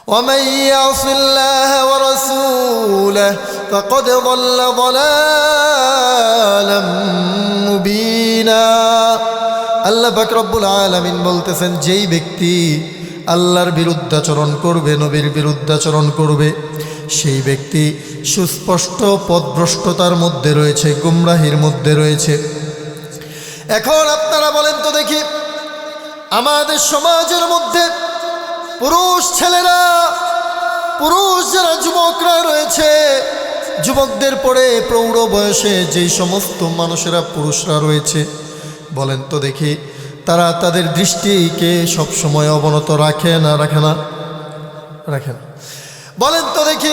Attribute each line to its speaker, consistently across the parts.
Speaker 1: ومن يعص الله ورسوله فقد ضل ضلالا মুবিনা। আল্লাহ পাক রব্বুল আলামিন বলতেছেন, যেই ব্যক্তি আল্লাহর বিরুদ্ধাচরণ করবে, নবীর বিরুদ্ধাচরণ করবে, সেই ব্যক্তি সুস্পষ্ট পথভ্রষ্টতার মধ্যে রয়েছে, গুমরাহির মধ্যে রয়েছে। এখন আপনারা বলেন তো দেখি, আমাদের সমাজের মধ্যে পুরুষ ছেলেরা, পুরুষ যারা যুবকরা রয়েছে, যুবকদের পরে প্রৌঢ় বয়সে যেই সমস্ত মানুষেরা, পুরুষরা রয়েছে, বলেন তো দেখি তারা তাদের দৃষ্টিকে সবসময় অবনত রাখে না রাখে না? রাখে না। বলেন তো দেখি,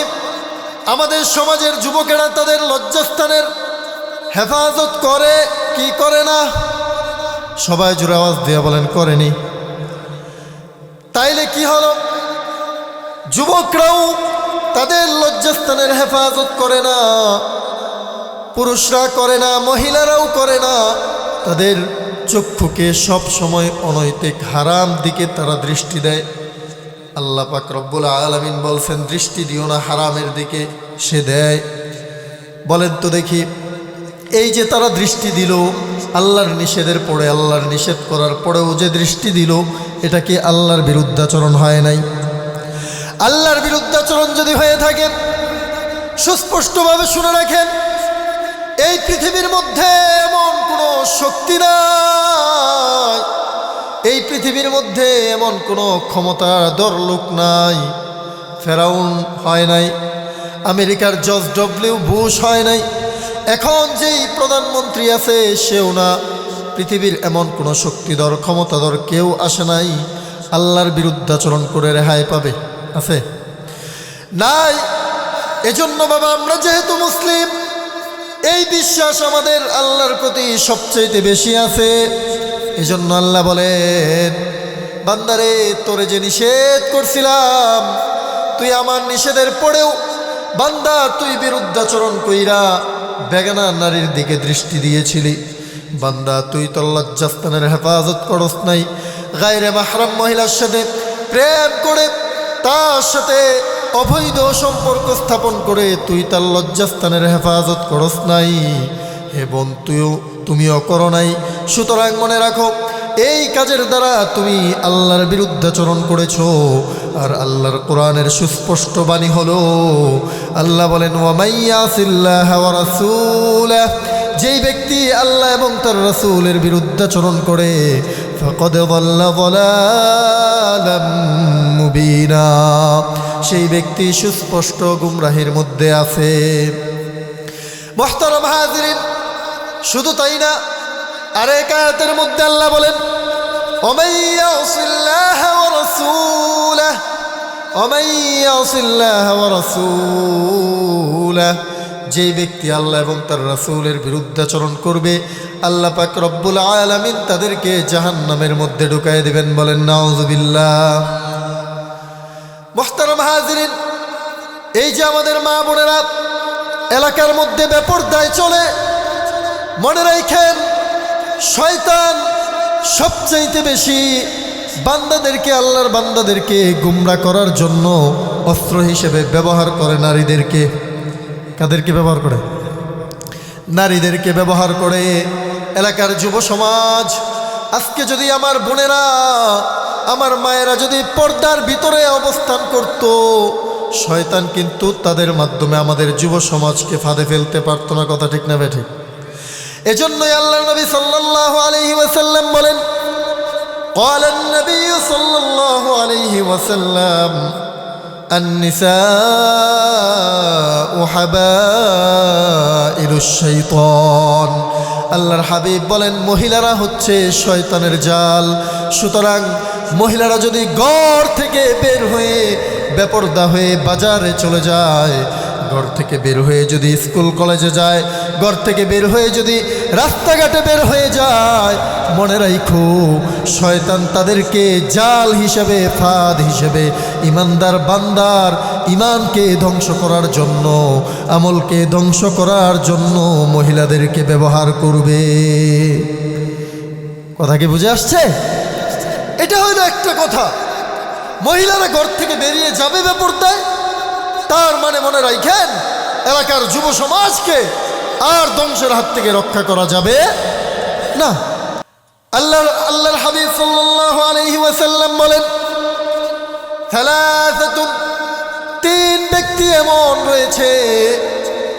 Speaker 1: আমাদের সমাজের যুবকেরা তাদের লজ্জাস্থানের হেফাজত করে কি করে না? সবাই জোরে আওয়াজ দিয়ে বলেন, করেনি। তাইলে কি হলো? যুবকরাও তাদের লজ্জাস্থানের হেফাজত করে না, পুরুষরা করে না, মহিলারাও করে না। তাদের চক্ষুকে সব সময় অনৈতিক হারাম দিকে তারা দৃষ্টি দেয়। আল্লাহ পাক রব্বুল আলামিন বলছেন, দৃষ্টি দিও না হারামের দিকে, সে দেয়। বলেন তো দেখি, এই যে তারা দৃষ্টি দিল আল্লাহর নিষেধের পরে, আল্লাহর নিষেধ করার পরেও যে দৃষ্টি দিল, এটা কি আল্লাহর বিরুদ্ধাচরণ হয় নাই? আল্লাহর বিরুদ্ধাচরণ যদি হয়ে থাকে, সুস্পষ্টভাবে শুনে রাখেন, এই পৃথিবীর মধ্যে এমন কোনো শক্তি নাই, এই পৃথিবীর মধ্যে এমন কোনো ক্ষমতাধর লোক নাই। ফেরাউন হয় নাই, আমেরিকার জর্জ ডব্লিউ বুশ হয় নাই, এখন যেই প্রধানমন্ত্রী আছে সেও না। পৃথিবীর এমন কোনো শক্তিধর, ক্ষমতাধর কেউ আসে নাই আল্লাহর বিরুদ্ধাচরণ করে রেহাই পাবে। আছে? নাই। এজন্য বাবা, আমরা যেহেতু মুসলিম, এই বিশ্বাস আমাদের আল্লাহর প্রতি সবচেয়ে বেশি আছে। এজন্য আল্লাহ বলেন, বান্দারে তোরে যে নিষেধ করছিলাম, তুই আমার নিষেধের পরেও বান্দা তুই বিরুদ্ধাচরণ কইরা বেগানা নারীর দিকে দৃষ্টি দিয়েছিলি। বান্দা তুই তোর লজ্জাস্থানের হেফাজত করস নাই, গায়রে মাহরাম মহিলার সাথে প্রেম করে, তার সাথে অবৈধ সম্পর্ক স্থাপন করে তুই তার লজ্জাস্থানের হেফাজত করস নাই। এবং তুমিও করো নাই। সুতরাং মনে রাখো, এই কাজের দ্বারা তুমি আল্লাহর বিরুদ্ধাচরণ করেছ। আর আল্লাহর কোরআনের সুস্পষ্ট বাণী হলো, আল্লাহ বলেন, ওয়ামাইয়াসিল্লাহা ওয়া রাসূলাহ, যেই ব্যক্তি আল্লাহ এবং তার রাসূলের বিরুদ্ধাচরণ করে, ফাকাদ যাল্লা যালালাম মুবিনা, সেই ব্যক্তি সুস্পষ্ট গুমরাহির মধ্যে আছে। মুহতারাম হাজিরিন, শুধু তাই না, আরেক আয়াতের মধ্যে আল্লাহ বলেন, ওমাইয়াসিল্লাহা ওয়া রাসূলাহ, ওমাইয়াসিল্লাহা ওয়া রাসূলাহ, যেই ব্যক্তি আল্লাহ এবং তার রাসূলের বিরুদ্ধাচরণ করবে, আল্লাহ পাক রব্বুল আলামিন তাদেরকে জাহান্নামের মধ্যে ঢুকায় দিবেন। বলেন নাউযুবিল্লাহ। মুহতারাম হাজিরিন, এই যে আমাদের মা বোনেরা এলাকার মধ্যে বেপরদায় চলে, মনে রাখেন, শয়তান সবচাইতে বেশি বান্দাদেরকে, আল্লাহর বান্দাদেরকে গুমরা করার জন্য অস্ত্র হিসেবে ব্যবহার করে নারীদেরকে। কাদেরকে ব্যবহার করে? নারীদেরকে ব্যবহার করে। এলাকার যুব সমাজ, আজকে যদি আমার বোনেরা, আমার মায়েরা যদি পর্দার ভিতরে অবস্থান করত, শয়তান কিন্তু তাদের মাধ্যমে আমাদের যুব সমাজকে ফাঁদে ফেলতে পারত না। কথা ঠিক না বেঠিক? এজন্যই আল্লাহর নবী সাল্লাল্লাহু আলাইহি ওয়াসাল্লাম বলেন, ক্বালান নবী সাল্লাল্লাহু আলাইহি ওয়াসাল্লাম, আন-নিসাউ হাবাইলুশ শাইতান। আল্লাহর হাবিব বলেন, মহিলারা হচ্ছে শয়তানের জাল। সুতরাং মহিলারা যদি ঘর থেকে বের হয়ে বেপরদা হয়ে বাজারে চলে যায়, ঘর থেকে বের হয়ে যদি স্কুল কলেজে যায়, ঘর থেকে বের হয়ে যদি রাস্তাঘাটে বের হয়ে যায়, মনে রাখো, শয়তান তাদেরকে জাল হিসেবে, ফাঁদ হিসেবে ইমানদার বান্দার ইমানকে ধ্বংস করার জন্য, আমলকে ধ্বংস করার জন্য মহিলাদেরকে ব্যবহার করবে। কথা কি বুঝে আসছে? এটা হলো একটা কথা। মহিলারা ঘর থেকে বেরিয়ে যাবে বেপরদায়, তার মানে মনে রাখেন এলাকার যুব সমাজকে আর ধ্বংসের হাত থেকে রক্ষা করা যাবে না। আল্লাহর হাবিব সাল্লাল্লাহু আলাইহি ওয়াসাল্লাম বলেন, সালাসাতুন, তিন ব্যক্তি এমন রয়েছে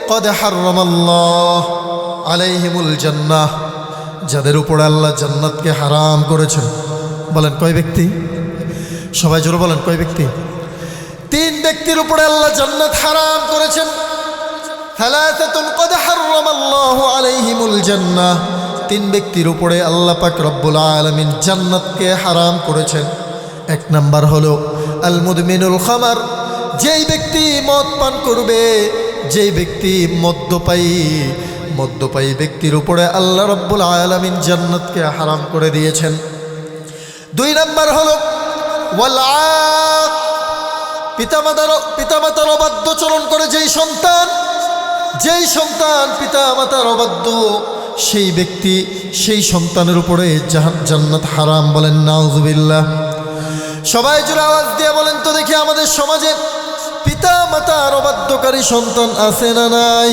Speaker 1: কদ হারামাল্লাহ আলাইহিমুল জান্নাহ, যাদের উপর আল্লাহ জান্নাতকে হারাম করেছেন। বলেন কয় ব্যক্তি? সবাই জোরে বলেন কয় ব্যক্তি? তিন ব্যক্তির উপরে আল্লাহ জান্নাত হারাম করেছেন। সালাসাতুন কদ হারামাল্লাহু আলাইহিমুল জান্নাহ, তিন ব্যক্তির উপরে আল্লাহ পাক রব্বুল আলামিন জান্নাতকে হারাম করেছেন। এক নাম্বার হলো আল মুদমিনুল খামার, যেই ব্যক্তি মদ পান করবে, যেই ব্যক্তি মদ্যপায়ী ব্যক্তির উপরে আল্লাহ রব্বুল আলামিন জান্নাতকে হারাম করে দিয়েছেন। দুই নাম্বার হলো ওয়াল আক, পিতামাতার অবাধ্যচরণ করে যেই সন্তান পিতামাতার অবাধ্য, সেই ব্যক্তি সেই সন্তানের উপরে জান্নাত হারাম। বলেন নাউজুবিল্লাহ। সবাই জোরে আওয়াজ দিয়ে বলেন তো দেখি, আমাদের সমাজে পিতামাতার অবাধ্যকারী সন্তান আছে না নাই?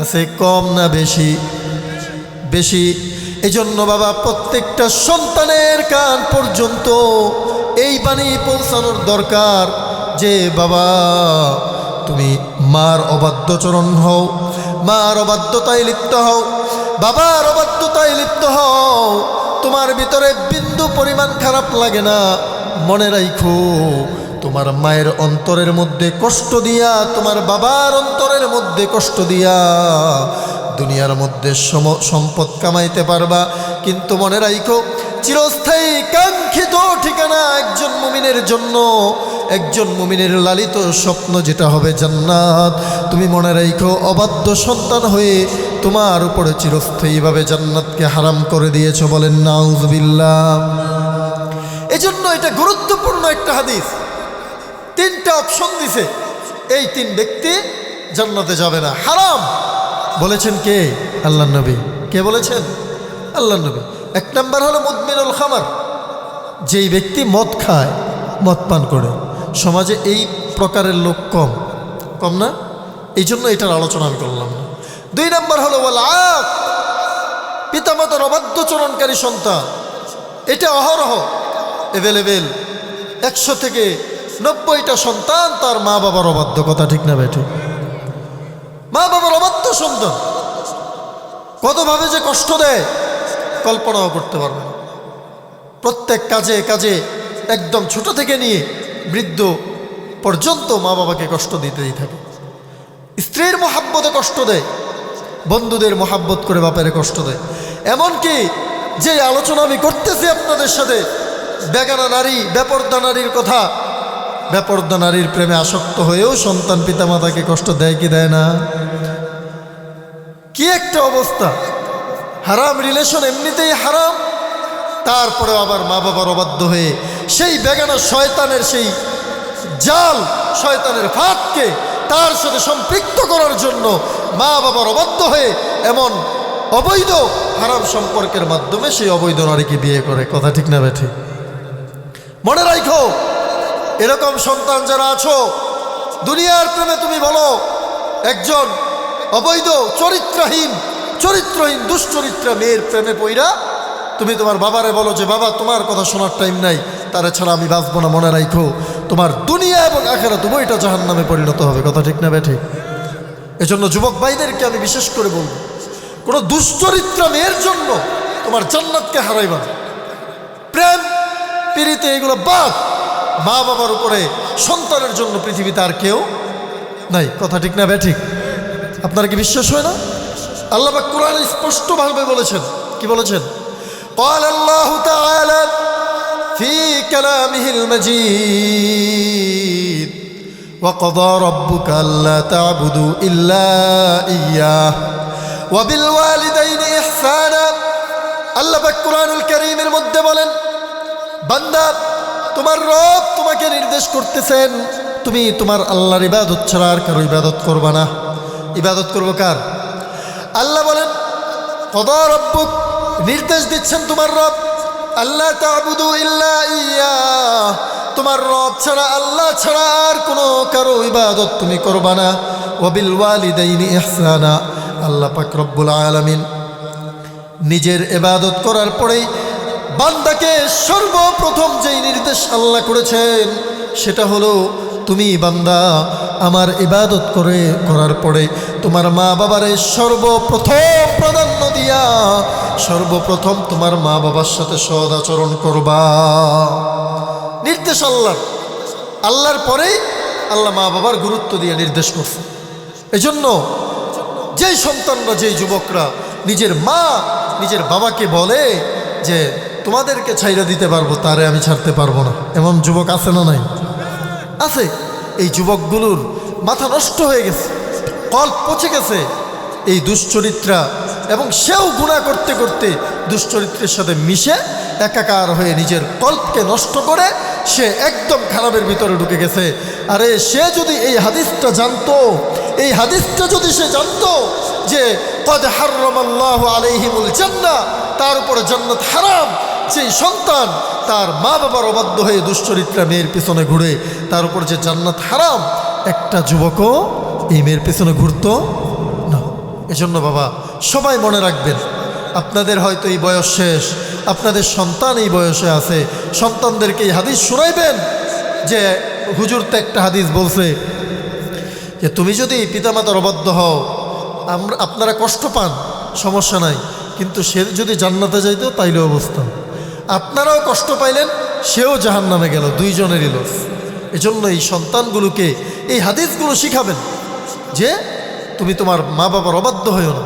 Speaker 1: আছে কম না বেশি? বেশি। এজন্য বাবা প্রত্যেকটা সন্তানের কান পর্যন্ত এই বাণী পৌঁছানোর দরকার যে বাবা তুমি মার অবাধ্যচরণ হও, মার অবাধ্যতায় লিপ্ত হও, বাবার অবাধ্যতায় লিপ্ত হও, তোমার ভিতরে বিন্দু পরিমাণ খারাপ লাগে না। মনে রাখো, তোমার মায়ের অন্তরের মধ্যে কষ্ট দিয়া, তোমার বাবার অন্তরের মধ্যে কষ্ট দিয়া দুনিয়ার মধ্যে সম্পদ কামাইতে পারবা, কিন্তু মনে রাখো চিরস্থায়ী কাঙ্ক্ষিত ঠিকানা একজন মুমিনের জন্য, একজন মুমিনের লালিত স্বপ্ন যেটা হবে জান্নাত। তুমি মনে রাখো অবাধ্য সন্তান হয়ে তোমার উপরে চিরস্থায়ীভাবে জান্নাতকে হারাম করে দিয়েছ। বলেন নাউজুবিল্লাহ। এজন্য এটা গুরুত্বপূর্ণ একটা হাদিস। তিনটা অপশন দিছে, এই তিন ব্যক্তি জান্নাতে যাবে না, হারাম। বলেছেন কে? আল্লাহর নবী। কে বলেছেন? আল্লাহর নবী। এক নাম্বার হলো মুদমিনুল খামার, যেই ব্যক্তি মদ খায়, মদ পান করে। সমাজে এই প্রকারের লোক কম না, এই জন্য এটার আলোচনা আমি করলাম না। দুই নাম্বার হলো ওয়াল আক, পিতামাতার অবাধ্যচরণকারী সন্তান। এটা অহরহ অ্যাভেলেবেল। 100 থেকে 90টা সন্তান তার মা বাবার অবাধ্য। কথা ঠিক না বেঠি? মা বাবার অবাধ্য সন্তান কতভাবে যে কষ্ট দেয় কল্পনাও করতে পারবে না। প্রত্যেক কাজে একদম ছোট থেকে নিয়ে বৃদ্ধ পর্যন্ত মা বাবাকে কষ্ট দিতেই থাকে। স্ত্রীর মোহাব্বতে কষ্ট দেয়, বন্ধুদের মোহাব্বত করে বাপেরে কষ্ট দেয়। এমনকি যে আলোচনা আমি করতেছি আপনাদের সাথে, বেগানা নারী, বেপর্দা নারীর কথা, বেপর্দা নারীর প্রেমে আসক্ত হয়েও সন্তান পিতামাতাকে কষ্ট দেয় কি দেয় না? কি একটা অবস্থা! হারাম রিলেশন এমনিতেই হারাম, তারপরে আবার মা বাবার অবাধ্য হয়ে সেই বেগানা শয়তানের সেই জাল, শয়তানের ফাঁদকে তার সাথে সম্পৃক্ত করার জন্য মা বাবার অবাধ্য হয়ে এমন অবৈধ হারাম সম্পর্কের মাধ্যমে সেই অবৈধ নারীকে বিয়ে করে। কথা ঠিক না বেঠি? মনে রাখো, এরকম সন্তান যারা আছো, দুনিয়ার প্রেমে তুমি বলো একজন অবৈধ চরিত্রহীন দুশ্চরিত্রা মেয়ের প্রেমে পইরা তুমি তোমার বাবারে বলো যে বাবা তোমার কথা শোনার টাইম নাই, তারা ছাড়া আমি বাঁচবো না। মনে রাখো, তোমার দুনিয়া এবং আখিরাত উভয়টা জাহান্নামে পরিণত হবে। কথা ঠিক না বেঠি? এজন্য যুবক ভাইদেরকে আমি বিশেষ করে বলবো, কোনো দুশ্চরিত্রা মেয়ের জন্য তোমার জান্নাতকে হারাইবা না। প্রেম প্রীতি এগুলো বাদ। মা বাবার উপরে সন্তানের জন্য পৃথিবীতে আর কেউ নাই। কথা ঠিক না বেঠিক? আপনারা কি বিশ্বাস হয় না? আল্লাহ পাক কোরআনে স্পষ্টভাবে বলেছেন। কি বলেছেন? قال الله تعالى في كلامه المجيد وقضى ربك ألا تعبدوا إلا إياه وبالوالدين إحسانا। আল্লাহ পাক কোরআনুল কারীমের মধ্যে বলেন, বান্দা তোমার রব তোমাকে নির্দেশ করতেছেন তুমি তোমার আল্লাহর ইবাদত ছাড়া আর কারো ইবাদত করবা না। ইবাদত করবো কার? আল্লাহ বলেন কদা রব্বুক, নির্দেশ দিচ্ছেন তোমার রব, আল্লাহ তা'বুদু ইল্লা ইয়্যাহ, তোমার রব ছাড়া, আল্লাহ ছাড়া আর কোনো কারো ইবাদত তুমি করবা না। ওয়াবিল ওয়ালিদাইনি ইহসানা, আল্লাহ পাক রব্বুল আলামিন নিজের ইবাদত করার পরেই বান্দাকে সর্বপ্রথম যেই নির্দেশ আল্লাহ করেছেন সেটা হলো, তুমি বান্দা আমার ইবাদত করার পরে তোমার মা বাবারে সর্বপ্রথম প্রাধান্য দিয়া সর্বপ্রথম তোমার মা বাবার সাথে সৎ আচরণ করবা। নির্দেশ আল্লাহর পরেই আল্লাহ মা বাবার গুরুত্ব দিয়ে নির্দেশ করছে। এজন্য যেই সন্তানরা, যেই যুবকরা নিজের মা নিজের বাবাকে বলে যে তোমাদেরকে ছাইরা দিতে পারবো, তারে আমি ছাড়তে পারবো না, এমন যুবক আছে না নাই? আছে। এই যুবকগুলোর মাথা নষ্ট হয়ে গেছে, কল্প পচে গেছে এই দুশ্চরিত্রা, এবং সেও গুনাহ করতে করতে দুশ্চরিত্রের সাথে মিশে একাকার হয়ে নিজের কল্পকে নষ্ট করে সে একদম খারাপের ভিতরে ঢুকে গেছে। আরে সে যদি এই হাদিসটা জানতো, এই হাদিসটা যদি সে জানতো যে কদ হাররামাল্লাহু আলাইহিমুল জান্নাহ, তার উপরে জান্নাত হারাম, যেই সন্তান তার মা বাবার অবাধ্য হয়ে দুশ্চরিত্রা মেয়ের পিছনে ঘুরে, তার উপর যে জান্নাত হারাম, একটা যুবকও এই মেয়ের পিছনে ঘুরতো না। এজন্য বাবা সবাই মনে রাখবেন, আপনাদের হয়তো এই বয়স শেষ, আপনাদের সন্তান এই বয়সে আছে, সন্তানদেরকে এই হাদিস শোনাইবেন যে হুজুর তো একটা হাদিস বলছে যে তুমি যদি পিতামাতার অবাধ্য হও, আপনারা কষ্ট পান, সমস্যা নাই, কিন্তু সে যদি জান্নাতে যাইতো তাইলে অবস্থা, আপনারাও কষ্ট পাইলেন, সেও জাহান্নামে গেল, দুইজনেরই লস। এজন্য এই সন্তানগুলোকে এই হাদিসগুলো শিখাবেন যে তুমি তোমার মা বাবার অবাধ্য হইও না,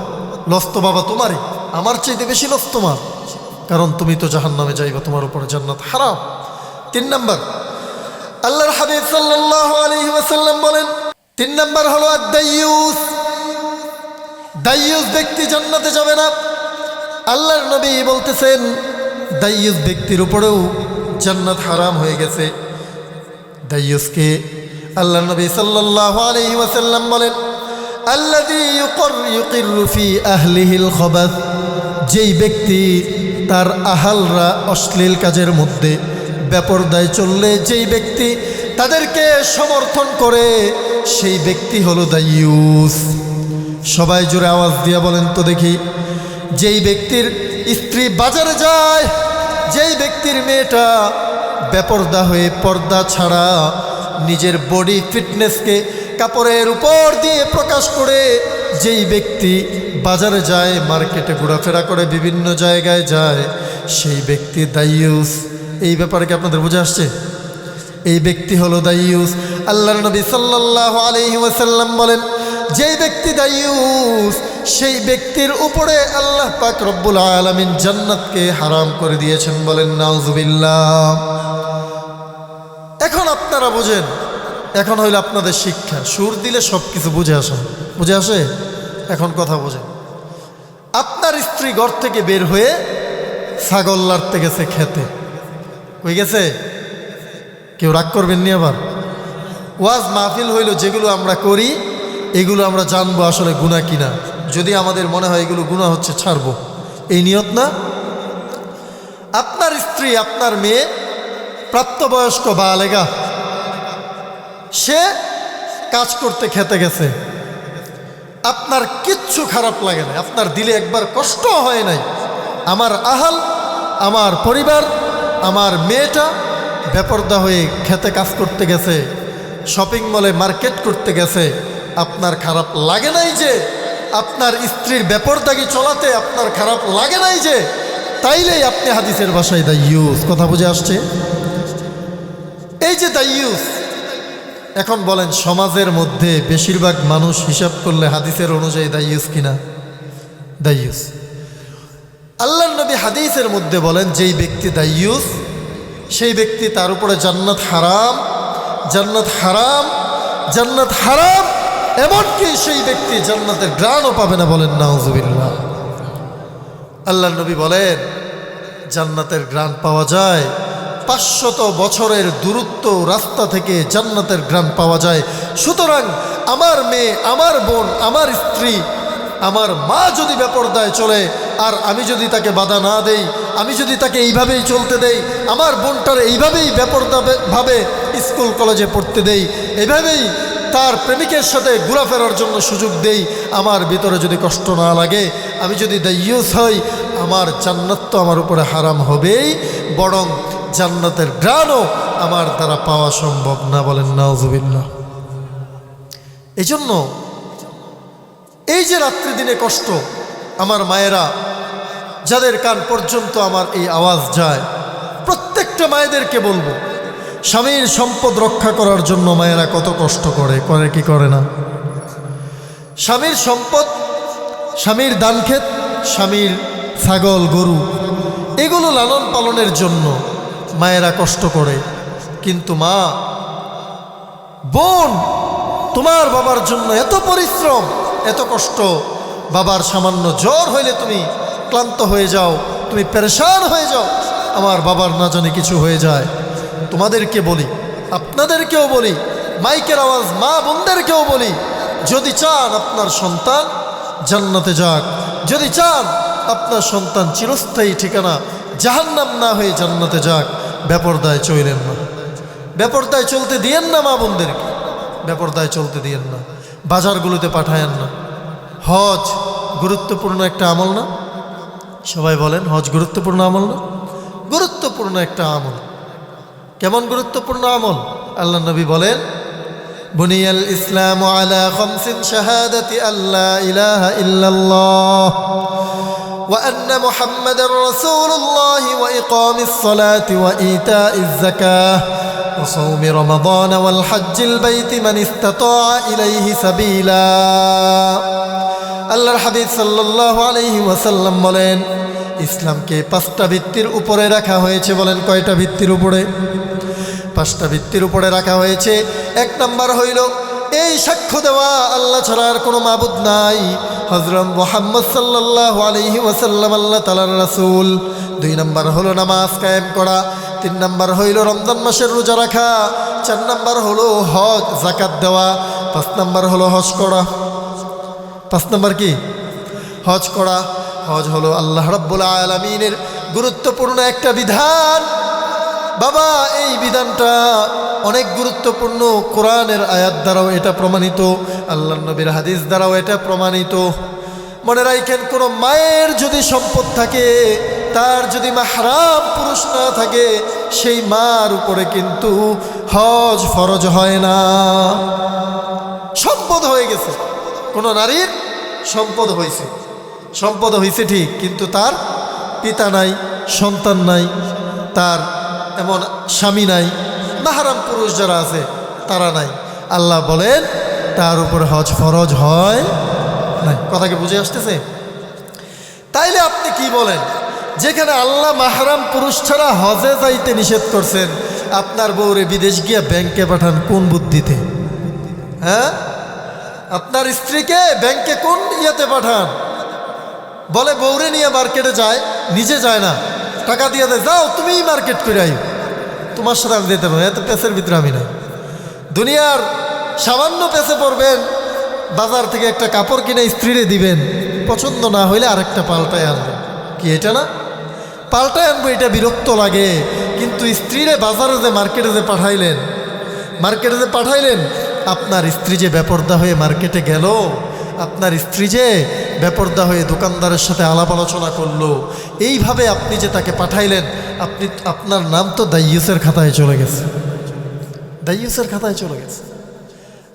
Speaker 1: লস তো বাবা তোমারই, আমার চাইতে বেশি লস তোমার, কারণ তুমি তো জাহান্নামে যাইবা, তোমার উপরে জান্নাত হারাম। 3 নাম্বার, আল্লাহর হাবিব সাল্লাল্লাহু আলাইহি ওয়াসাল্লাম বলেন, 3 নাম্বার হলো আদ-দাইয়ুস। দাইয়ুস ব্যক্তি জান্নাতে যাবে না। আল্লাহর নবী বলতেছেন দাইয়ুস ব্যক্তির উপরেও জান্নাত হারাম হয়ে গেছে। দাইয়ুসকে আল্লাহর নবী সাল্লাল্লাহু আলাইহি ওয়াসাল্লাম বলেন, আল্লাযী ইউকিরু ফি আহলিহিল খাবাস, যেই ব্যক্তি তার আহালরা অশ্লীল কাজের মধ্যে বেপরদায় চললে যেই ব্যক্তি তাদেরকে সমর্থন করে, সেই ব্যক্তি হলো দাইয়ুস। সবাই জোরে আওয়াজ দিয়ে বলেন তো দেখি, যেই ব্যক্তির স্ত্রী বাজারে যায়, যেই ব্যক্তির মেয়েটা বেপরদা হয়ে পর্দা ছাড়া নিজের বডি ফিটনেসকে কাপড়ের উপর দিয়ে প্রকাশ করে যেই ব্যক্তি বাজারে যায়, মার্কেটে ঘোরাফেরা করে, বিভিন্ন জায়গায় যায়, সেই ব্যক্তি দাইয়ুস। এই ব্যাপারে কি আপনাদের বুঝে আসছে? এই ব্যক্তি হলো দাইয়ুস। আল্লাহর নবী সাল্লাল্লাহু আলাইহি ওয়াসাল্লাম বলেন, যেই ব্যক্তি দাইয়ুস, সেই ব্যক্তির উপরে আল্লাহ পাক রব্বুল আলামিন জান্নাতকে হারাম করে দিয়েছেন। বলেন নাউজুবিল্লাহ। এখন আপনারা বোঝেন, এখন হইল আপনাদের শিক্ষা, সুর দিলে সব কিছু বুঝে আসে। এখন কথা বোঝেন, আপনার স্ত্রী ঘর থেকে বের হয়ে ছাগল লাড়তে গেছে খেতে, হয়ে গেছে, কেউ রাগ করবেন নি। আবার ওয়াজ মাহফিল হইল, যেগুলো আমরা করি এগুলো আমরা জানবো আসলে গুনাহ কিনা, যদি আমাদের মনে হয় এগুলো গুনাহ হচ্ছে ছাড়বো, এই নিয়ত না। আপনার স্ত্রী, আপনার মেয়ে প্রাপ্তবয়স্ক বালেগা, সে কাজ করতে খেতে গেছে, আপনার কিচ্ছু খারাপ লাগে না, আপনার দিলে একবার কষ্ট হয় নাই, আমার আহাল, আমার পরিবার, আমার মেয়েটা বেপরদা হয়ে খেতে কাজ করতে গেছে, শপিং মলে মার্কেট করতে গেছে, আপনার খারাপ লাগে নাই যে? আপনার স্ত্রীর বেপরদাগি চলাতে আপনার খারাপ লাগে নাই যে? তাইলেই আপনি হাদিসের ভাষায় দাইয়ুস। কথা বুঝে আসছে? এই যে দাইয়ুস, এখন বলেন সমাজের মধ্যে বেশিরভাগ মানুষ হিসাব করলে হাদিসের অনুযায়ী দাইয়ুস কিনা? দাইয়ুস। আল্লাহর নবী হাদিসের মধ্যে বলেন, যেই ব্যক্তি দাইয়ুস, সেই ব্যক্তি তার উপরে জান্নাত হারাম, জান্নাত হারাম, জান্নাত হারাম, এমনকি সেই ব্যক্তি জান্নাতের ঘ্রাণও পাবে না। বলেন নাউজুবিল্লাহ। আল্লাহর নবী বলেন, জান্নাতের ঘ্রাণ পাওয়া যায় 500 বছরের দূরত্ব রাস্তা থেকে জান্নাতের ঘ্রাণ পাওয়া যায়। সুতরাং আমার মেয়ে, আমার বোন, আমার স্ত্রী, আমার মা যদি বেপরদায় চলে, আর আমি যদি তাকে বাধা না দেই, আমি যদি তাকে এইভাবেই চলতে দেই, আমার বোনটার এইভাবেই ব্যাপারভাবে স্কুল কলেজে পড়তে দেই, এইভাবেই তার প্রেমিকের সাথে ঘোরাফেরার জন্য সুযোগ দেই, আমার ভিতরে যদি কষ্ট না লাগে, আমি যদি দায়ুস হই, আমার জান্নাত তো আমার উপরে হারাম হবেই, বরং জান্নাতের ঘ্রাণও আমার দ্বারা পাওয়া সম্ভব না। বলেন নাউজুবিল্লাহ। এই জন্য এই যে রাত্রি দিনে কষ্ট, আমার মায়েরা যাদের কান পর্যন্ত আমার এই আওয়াজ যায়, প্রত্যেকটা মায়েদেরকে বলবো, স্বামীর সম্পদ রক্ষা করার জন্য মায়েরা কত কষ্ট করে কি করে না? স্বামীর সম্পদ, স্বামীর ধানক্ষেত, স্বামীর ছাগল গরু, এগুলো লালন পালনের জন্য মায়েরা কষ্ট করে। কিন্তু মা, বোন, তোমার বাবার জন্য এত পরিশ্রম, এত কষ্ট, বাবার সামান্য জ্বর হইলে তুমি ক্লান্ত হয়ে যাও, তুমি পেরেশান হয়ে যাও, আমার বাবার না জানি কিছু হয়ে যায়। তোমাদেরকে বলি, আপনাদেরকেও বলি, মাইকের আওয়াজ মা বোনদেরকেও বলি, যদি চান আপনার সন্তান জান্নাতে যাক, যদি চান আপনার সন্তান চিরস্থায়ী ঠিকানা জাহান্নাম না হয়ে জান্নাতে যাক, বেপরদায় চলেন না, বেপরদায় চলতে দিয়েন না, মা বোনদেরকে বেপরদায় চলতে দিয়েন না, বাজারগুলোতে পাঠায়েন না। হজ গুরুত্বপূর্ণ একটা আমল না? সবাই বলেন, হজ গুরুত্বপূর্ণ আমল না? গুরুত্বপূর্ণ একটা আমল। কেমন গুরুত্বপূর্ণ আমল? আল্লাহ নবী বলেন, বুনিয়াল ইসলামু আলা খামসিন শাহাদাতি আল্লা ইলাহা ইল্লাল্লাহ ওয়া আন্না মুহাম্মাদার রাসূলুল্লাহ ওয়া ইকামিস সালাতি ওয়া ইতাইজ যাকাহ ওয়া সাওমি রমাদান ওয়াল হজ্জিল বাইতি মান ইসতাতা ইলাইহি সাবিলা। আল্লাহর হাবিব সাল্লাল্লাহু আলাইহি ওয়াসাল্লাম বলেন, ইসলামকে 5টা ভিত্তির উপরে রাখা হয়েছে। বলেন কয়টা ভিত্তির উপরে? 5টা ভিত্তির উপরে রাখা হয়েছে। 1 নাম্বার হইল এই সাক্ষ্য দেওয়া আল্লাহ ছাড়া আর কোনো মাবুদ নাই, হযরত মুহাম্মদ সাল্লাল্লাহু আলাইহি ওয়াসাল্লাম আল্লাহ তাআলার রাসূল। 2 নাম্বার হলো নামাজ কায়েম করা। 3 নাম্বার হইল রমজান মাসের রোজা রাখা। 4 নাম্বার হলো হজ যাকাত দেওয়া। 5 নাম্বার হলো হজ করা। 5 নাম্বার কি? হজ করা। হজ হলো আল্লাহ রাব্বুল আলামিনের গুরুত্বপূর্ণ একটা বিধান। বাবা, এই বিধানটা অনেক গুরুত্বপূর্ণ। কোরআনের আয়াত দ্বারাও এটা প্রমাণিত, আল্লাহর নবীর হাদিস দ্বারাও এটা প্রমাণিত। মনে রাখেন, কোনো মায়ের যদি সম্পদ থাকে, তার যদি মাহরাম পুরুষ না থাকে, সেই মার উপরে কিন্তু হজ ফরজ হয় না। সম্পদ হয়ে গেছে, কোনো নারীর সম্পদ হয়েছে, সম্পদ হয়েছে ঠিক, কিন্তু তার পিতা নাই, সন্তান নাই, তার এমন স্বামী নাই, মাহরাম পুরুষ যারা আছে তারা নাই। আল্লাহ বলেন তার উপর হজ ফরজ হয় না। কথা কি বুঝে আসতেছে? তাইলে আপনি কি বলেন, যেখানে আল্লাহ মাহরাম পুরুষ ছাড়া হজে যাইতে নিষেধ করছেন, আপনার বউরে বিদেশ গিয়া ব্যাংকে পাঠান কোন বুদ্ধিতে? হ্যাঁ, আপনার স্ত্রীকে ব্যাংকে কোন ইয়েতে পাঠান? বলে বউরে নিয়ে মার্কেটে যায়, নিজে যায় না, টাকা দিয়ে দেয়, যাও তুমি মার্কেট করে আই, তোমার সাথে আমি যেতে পারবো, এত পেঁচের ভিতরে আমি নাই। দুনিয়ার সামান্য পেঁচে পড়বেন, বাজার থেকে একটা কাপড় কিনে স্ত্রীরে দিবেন, পছন্দ না হইলে আরেকটা পাল্টায় আনবেন। কি এটা না? পাল্টায় আনবো, এটা বিরক্ত লাগে। কিন্তু স্ত্রীরে বাজারে যে মার্কেটে যে পাঠাইলেন, আপনার স্ত্রী যে বেপরদা হয়ে মার্কেটে গেল, আপনার স্ত্রী যে বেপরদা হয়ে দোকানদারের সাথে আলাপ আলোচনা করলো, এইভাবে আপনি যে তাকে পাঠাইলেন, আপনার নাম তো দাইয়ুসের খাতায় চলে গেছে, দাইয়ুসের খাতায় চলে গেছে।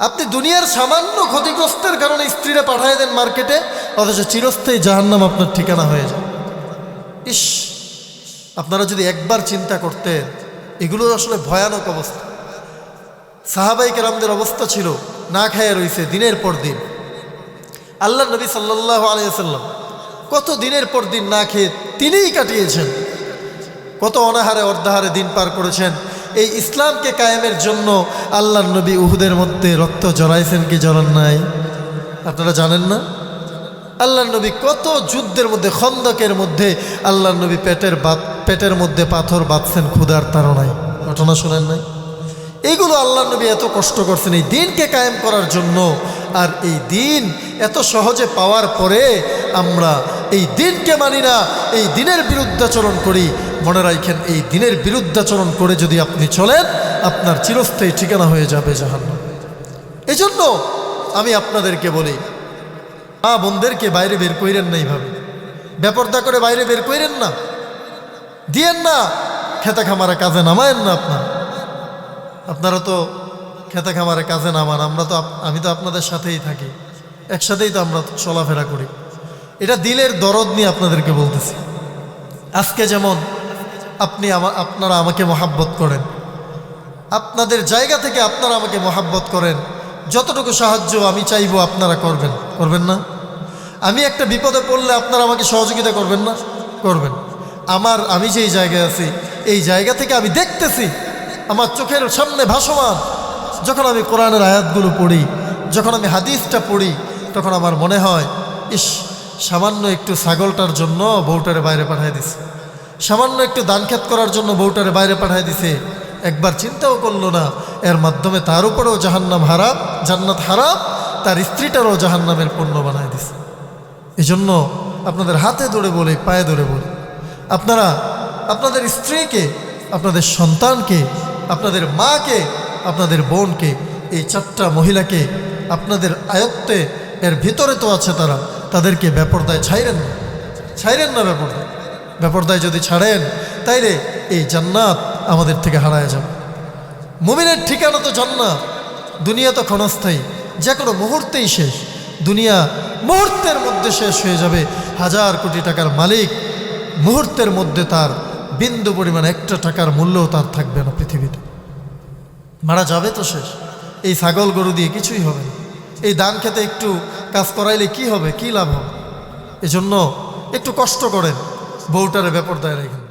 Speaker 1: আপনি দুনিয়ার সামান্য ক্ষতিগ্রস্তের কারণে স্ত্রীরা পাঠাই দেন মার্কেটে, অথচ চিরস্থায়ী জাহান্নাম আপনার ঠিকানা হয়ে যায়। ইস, আপনারা যদি একবার চিন্তা করতেন, এগুলো আসলে ভয়ানক অবস্থা। সাহাবাই কেরামদের অবস্থা ছিল, না খাইয়া রইছে দিনের পর দিন। আল্লাহ নবী সাল্লাল্লাহু আলাইহি ওয়াসাল্লাম কত দিনের পর দিন না খেয়ে তিনিই কাটিয়েছেন, কত অনাহারে অর্ধাহারে দিন পার করেছেন। এই ইসলামকে কায়েমের জন্য আল্লাহ নবী উহুদের মধ্যে রক্ত জড়াইছেন কি জড়ান নাই? আপনারা জানেন না? আল্লাহ নবী কত যুদ্ধের মধ্যে, খন্দকের মধ্যে আল্লাহ নবী পেটের মধ্যে পাথর বাঁধছেন ক্ষুধার তাড়নায়, ঘটনা শোনেন নাই? এইগুলো আল্লাহ নবী এত কষ্ট করছেন এই দিনকে কায়েম করার জন্য। আর এই দিন এত সহজে পাওয়ার পরে আমরা এই দিনকে মানি না, এই দিনের বিরুদ্ধাচরণ করি, মনে রাখেন এই দিনের বিরুদ্ধাচরণ করে যদি আপনি চলেন আপনার চিরস্থায়ী ঠিকানা হয়ে যাবে জাহান্নাম। এই জন্য আমি আপনাদেরকে বলি, মা বোনদেরকে বাইরে বের কইরেন না, এইভাবে বেপর্দা করে বাইরে বের কইরেন না, দিয়েন না, খেতা খামারে কাজে নামায়েন না। আপনারা তো খেতা খামারে কাজে নামান, আমি তো আপনাদের সাথেই থাকি, একসাথেই তো আমরা চলাফেরা করি। এটা দিলের দরদ নিয়ে আপনাদেরকে বলতেছি। আজকে যেমন আপনারা আমাকে মহাব্বত করেন, আপনাদের জায়গা থেকে আপনারা আমাকে মহাব্বত করেন, যতটুকু সাহায্য আমি চাইবো আপনারা করবেন না? আমি একটা বিপদে পড়লে আপনারা আমাকে সহযোগিতা করবেন না? করবেন। আমি যেই জায়গায় আছি এই জায়গা থেকে আমি দেখতেছি, আমার চোখের সামনে ভাসমান, যখন আমি কোরআনের আয়াতগুলো পড়ি, যখন আমি হাদিসটা পড়ি, তখন আমার মনে হয়, ইস, সামান্য একটু ছাগলটার জন্য বউটারে বাইরে পাঠিয়ে দিছে, সামান্য একটু দান খেত করার জন্য বউটারে বাইরে পাঠিয়ে দিছে, একবার চিন্তাও করলো না এর মাধ্যমে তার উপরেও জাহান্নাম হারাম, জান্নাত হারাম, তার স্ত্রীটারও জাহান্নামের পণ্য বানায় দিছে। এই জন্য আপনাদের হাতে ধরে বলি, পায়ে ধরে বলি, আপনারা আপনাদের স্ত্রীকে, আপনাদের সন্তানকে, আপনাদের মাকে, আপনাদের বোনকে, এই 4টা মহিলাকে আপনাদের আয়ত্তে, এর ভিতরে তো আছে তারা, তাদেরকে বেপরদায় ছাইরেন না। বেপরদায় যদি ছাড়েন তাইলে এই জান্নাত আমাদের থেকে হারায় যাবে। মুমিনের ঠিকানা তো জান্নাত। দুনিয়া তো ক্ষণস্থায়ী, যে কোনো মুহূর্তেই শেষ। দুনিয়া মুহূর্তের মধ্যে শেষ হয়ে যাবে। 1000 কোটি টাকার মালিক, মুহূর্তের মধ্যে তার বিন্দু পরিমাণ একটা টাকার মূল্যও তার থাকবে না পৃথিবীতে। মারা যাবে তো শেষ। এই ছাগল গরু দিয়ে কিছুই হবে না। এই দান খেতে একটু কাজ করাইলে কি হবে, কি লাভ হবে? এজন্য একটু কষ্ট করেন, বউটারে বেপরদায় রাখেন।